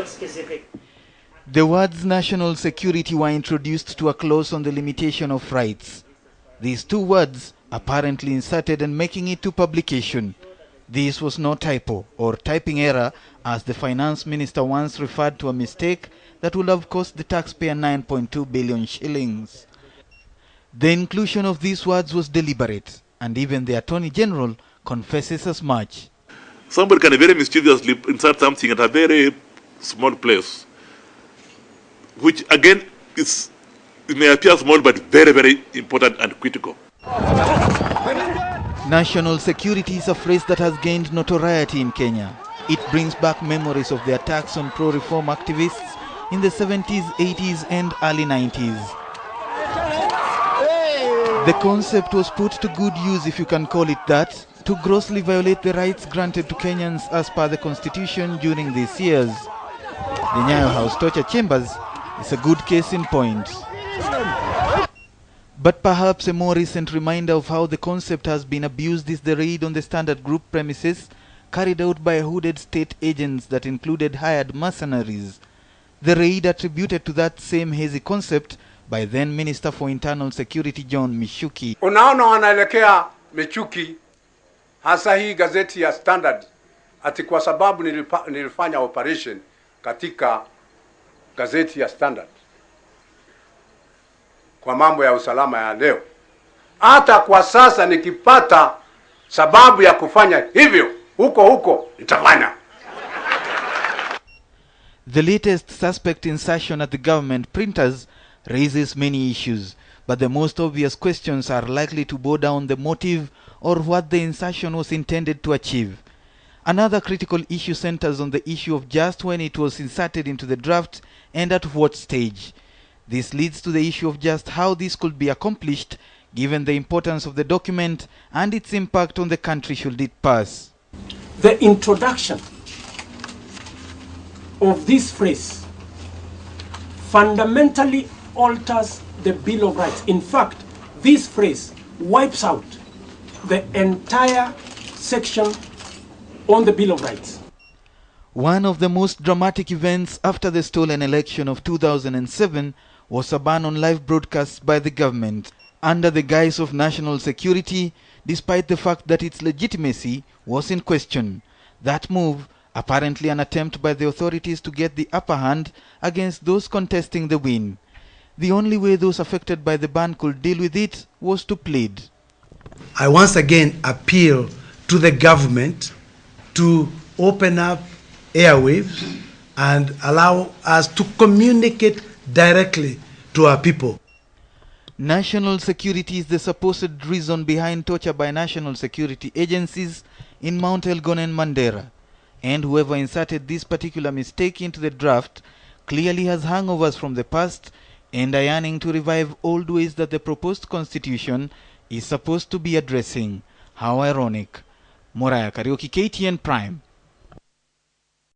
What specific? The words national security were introduced to a clause on the limitation of rights. These two words apparently inserted and making it to publication. This was no typo or typing error, as the finance minister once referred to a mistake that would have cost the taxpayer 9.2 billion shillings. The inclusion of these words was deliberate, and even the Attorney General confesses as much. Somebody can very mischievously insert something at a very small place, which again it may appear small but very, very important and critical. National security is a phrase that has gained notoriety in Kenya. It brings back memories of the attacks on pro-reform activists in the 70s, 80s and early 90s. The concept was put to good use, if you can call it that, to grossly violate the rights granted to Kenyans as per the constitution during these years. The Nyayo House torture chambers is a good case in point. But perhaps a more recent reminder of how the concept has been abused is the raid on the Standard Group premises carried out by hooded state agents that included hired mercenaries. The raid attributed to that same hazy concept by then Minister for Internal Security John Mishuki. Unaona wanaelekea Michuki, hasa hii gazeti ya Standard, ati kwa sababu nilifanya operation katika gazeti ya Standard kwa mambo ya usalama ya leo. Hata kwa sasa nikipata sababu ya kufanya hivyo huko nitafanya. The latest suspect insertion at the government printers raises many issues, but the most obvious questions are likely to boil down the motive or what the insertion was intended to achieve. Another critical issue centers on the issue of just when it was inserted into the draft and at what stage. This leads to the issue of just how this could be accomplished, given the importance of the document and its impact on the country should it pass. The introduction of this phrase fundamentally alters the Bill of Rights. In fact, this phrase wipes out the entire section on the Bill of Rights. One of the most dramatic events after the stolen election of 2007 was a ban on live broadcasts by the government under the guise of national security, despite the fact that its legitimacy was in question. That move, apparently an attempt by the authorities to get the upper hand against those contesting the win. The only way those affected by the ban could deal with it was to plead. I once again appeal to the government to open up airwaves and allow us to communicate directly to our people. National security is the supposed reason behind torture by national security agencies in Mount Elgon and Mandera. And whoever inserted this particular mistake into the draft clearly has hangovers from the past and are yearning to revive old ways that the proposed constitution is supposed to be addressing. How ironic. Moraya Karaoke, KTN Prime.